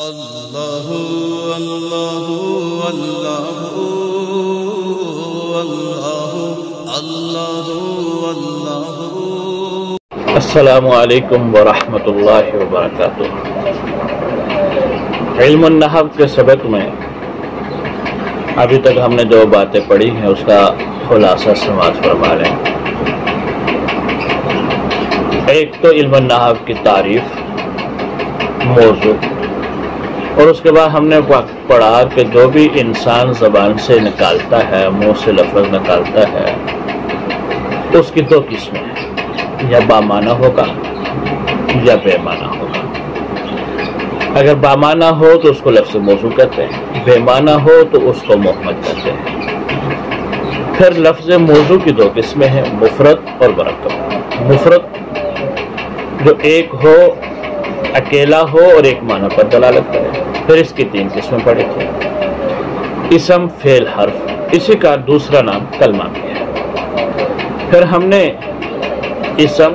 اللہ اللہ اللہ اللہ اللہ۔ السلام علیکم ورحمۃ اللہ وبرکاتہ۔ علم النحو کے سبق میں ابھی تک ہم نے جو باتیں پڑھی ہیں اس کا خلاصہ سماعت فرما لیں۔ ایک تو علم النحو کی تعریف، موضوع، اور اس کے بعد ہم نے پڑھا کہ جو بھی انسان زبان سے نکالتا ہے، منہ سے لفظ نکالتا ہے، اس کی دو قسمیں ہیں، یا بامعنی ہوگا یا بے معنی ہوگا۔ اگر بامعنی ہو تو اس کو لفظ موضوع کہتے ہیں، بے معنی ہو تو اس کو محمد کہتے ہیں۔ پھر لفظ موضوع کی دو قسمیں ہیں، مفرد اور مرکب۔ مفرد جو ایک ہو، اکیلا ہو اور ایک معنی پر دلالت کرے۔ پھر اس کی تین قسمیں پڑھی تھیں، اسم، فعل، حرف۔ اسی کا دوسرا نام کلمہ بھی ہے۔ پھر ہم نے اسم،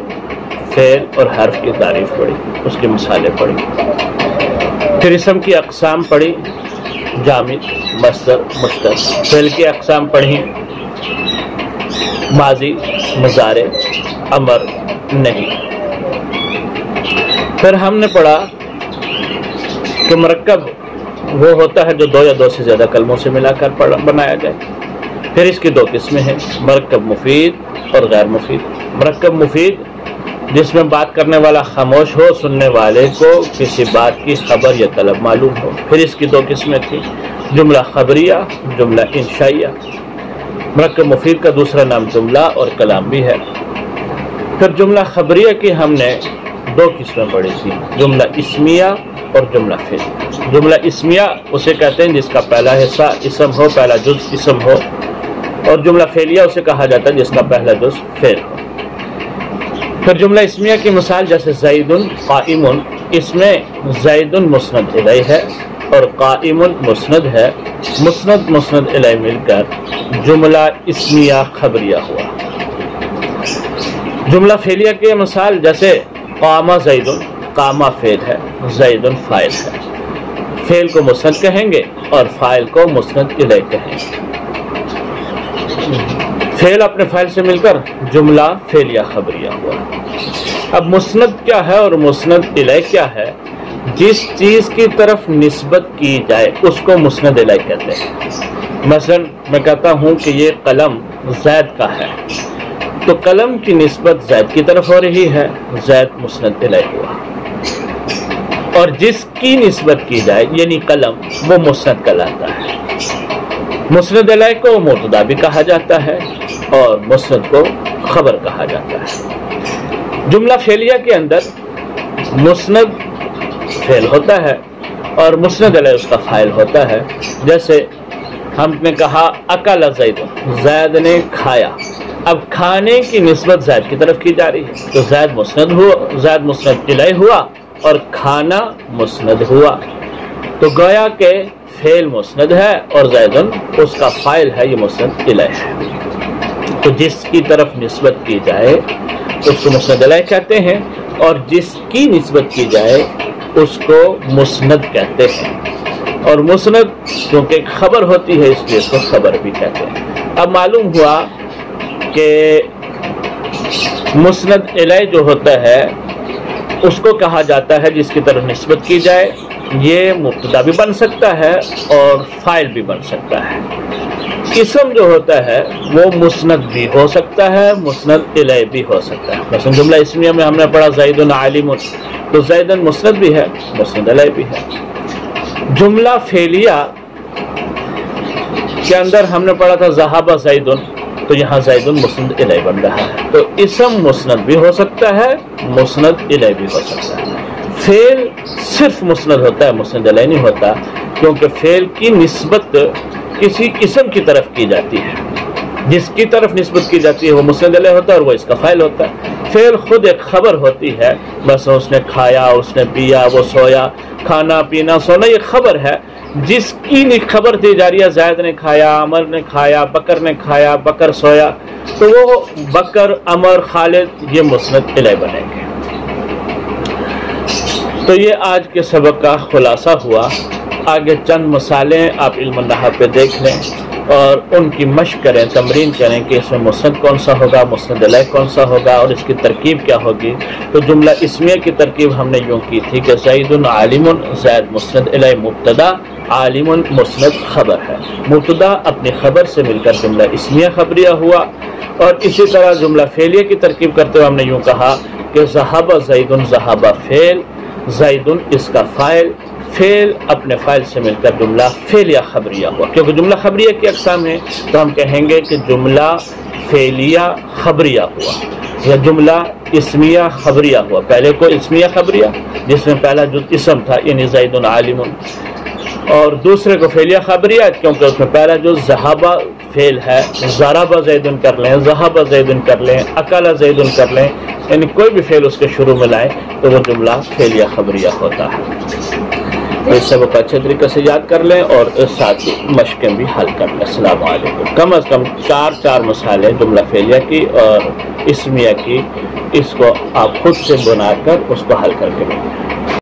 فعل اور حرف کی تعریف پڑھی، اس کی مثالیں پڑھی۔ پھر اسم کی اقسام پڑھی، جامد، مصدر، مشتق۔ فعل کی اقسام پڑھی، ماضی، مضارع، امر، نہیں۔ پھر ہم نے پڑھا کہ مرکب وہ ہوتا ہے جو دو یا دو سے زیادہ کلموں سے ملا کر بنایا جائے۔ پھر اس کی دو قسمیں ہیں، مرکب مفید اور غیر مفید۔ مرکب مفید جس میں بات کرنے والا خاموش ہو، سننے والے کو کسی بات کی خبر یا طلب معلوم ہو۔ پھر اس کی دو قسمیں تھیں، جملہ خبریہ، جملہ انشائیہ۔ مرکب مفید کا دوسرا نام جملہ اور کلام بھی ہے۔ پھر جملہ خبریہ کی ہم نے دو قسمیں پڑھی تھی، جملہ اسمیہ اور جملہ فعلیہ۔ جملہ اسمیہ اسے کہتے ہیں جس کا پہلا حصہ اسم ہو، پہلا جز اسم ہو، اور جملہ فعلیہ اسے کہا جاتا ہے جس کا پہلا جز فعل ہو۔ پھر جملہ اسمیہ کی مثال جیسے زید قائم، اس میں زید مسند الیہ ہے اور قائم مسند ہے، مسند مسند الیہ مل کر جملہ اسمیہ خبریہ ہوا۔ جملہ فعلیہ کی مثال جیسے قام زید، قامہ فعل ہے، زید فاعل ہے۔ فعل کو مسند کہیں گے اور فاعل کو مسند الیہ کہیں گے۔ فعل اپنے فاعل سے مل کر جملہ فعلیہ خبریہ ہوا۔ اب مسند کیا ہے اور مسند الیہ کیا ہے؟ جس چیز کی طرف نسبت کی جائے اس کو مسند الیہ کہتے ہیں۔ مثلا میں کہتا ہوں کہ یہ قلم زید کا ہے، تو قلم کی نسبت زید کی طرف ہو رہی ہے، زید مسند الیہ ہوا۔ اور جس کی نسبت کی جائے یعنی قلم، وہ مسند کہلاتا ہے۔ مسند الیہ کو مبتدا بھی کہا جاتا ہے اور مسند کو خبر کہا جاتا ہے۔ جملہ فعلیہ کے اندر مسند فعل ہوتا ہے اور مسند الیہ اس کا فاعل ہوتا ہے۔ جیسے ہم نے کہا اکل زید، زید نے کھایا۔ اب کھانے کی نسبت زید کی طرف کی جا رہی ہے تو زید مسند ہوا، زید مسند الیہ ہوا اور کھانا مسند ہوا۔ تو گویا کہ فعل مسند ہے اور زید اس کا فاعل ہے، یہ مسند الیہ ہے۔ تو جس کی طرف نسبت کی جائے اس کو مسند الیہ کہتے ہیں اور جس کی نسبت کی جائے اس کو مسند کہتے ہیں۔ اور مسند کیونکہ خبر ہوتی ہے اس لیے اس کو خبر بھی کہتے ہیں۔ اب معلوم ہوا کہ مسند الیہ جو ہوتا ہے اس کو کہا جاتا ہے جس کی طرف نسبت کی جائے، یہ مبتدا بھی بن سکتا ہے اور فاعل بھی بن سکتا ہے۔ اسم جو ہوتا ہے وہ مسند بھی ہو سکتا ہے، مسند الیہ بھی ہو سکتا ہے۔ مثلا جملہ اسمیہ میں ہم نے پڑھا زید عالم، تو زید مسند بھی ہے، مسند الیہ بھی ہے۔ جملہ فعلیہ کے اندر ہم نے پڑھا تھا ذهب زید، تو یہاں زید مسند الیہ بن رہا ہے۔ تو اسم مسند بھی ہو سکتا ہے، مسند الیہ بھی ہو سکتا ہے۔ فعل صرف مسند ہوتا ہے، مسند الیہ نہیں ہوتا، کیونکہ فعل کی نسبت کسی اسم کی طرف کی جاتی ہے۔ جس کی طرف نسبت کی جاتی ہے وہ مسند الیہ ہوتا ہے اور وہ اس کا فاعل ہوتا ہے۔ فعل خود ایک خبر ہوتی ہے، بس اس نے کھایا، اس نے پیا، وہ سویا، کھانا پینا سونا یہ خبر ہے۔ جس کی خبر دی جا رہی ہے زید نے کھایا، عمر نے کھایا، بکر نے کھایا، بکر سویا، تو وہ بکر، عمر، خالد یہ مسند الیہ بنیں گے۔ تو یہ آج کے سبق کا خلاصہ ہوا۔ آگے چند مثالیں آپ علم النحو پہ دیکھ لیں اور ان کی مشق کریں، تمرین کریں کہ اس میں مسند کون سا ہوگا، مسند الیہ کون سا ہوگا اور اس کی ترکیب کیا ہوگی۔ تو جملہ اسمیہ کی ترکیب ہم نے یوں کی تھی کہ زید عالم، زید مسند الیہ مبتدا، عالم مسند خبر ہے۔ مبتدا اپنی خبر سے مل کر جملہ اسمیہ خبریہ ہوا، اور اسی طرح جملہ فعلیہ کی ترکیب کرتے ہوئے ہم نے یوں کہا کہ ذہب زید، ذہب فعل، زید اس کا فاعل، فعل اپنے فاعل سے مل کر جملہ فعلیہ خبریہ ہوا۔ کیونکہ جملہ خبریہ کی اقسام ہے تو ہم کہیں گے کہ جملہ فعلیہ خبریہ ہوا یا جملہ اسمیہ خبریہ ہوا۔ پہلے کو اسمیہ خبریہ جس میں پہلا جز اسم تھا یعنی زید عالم، اور دوسرے کو فعلیہ خبریہ کیونکہ اس میں پہلا جز ذہب فعل ہے، ضرب زید کر لیں، ذہب زید کر لیں، اکل زید کر لیں، یعنی کوئی بھی فعل اس کے شروع میں لائیں تو وہ جملہ فعلیہ خبریہ ہوتا ہے۔ اس سبق کو اچھے طریقے سے یاد کر لیں اور ساتھ ہی مشقیں بھی حل کر لیں۔ السلام علیکم۔ کم از کم چار مثالیں جملہ فعلیہ کی اور اسمیہ کی، اس کو آپ خود سے بنا کر اس کو حل کر کے لیں۔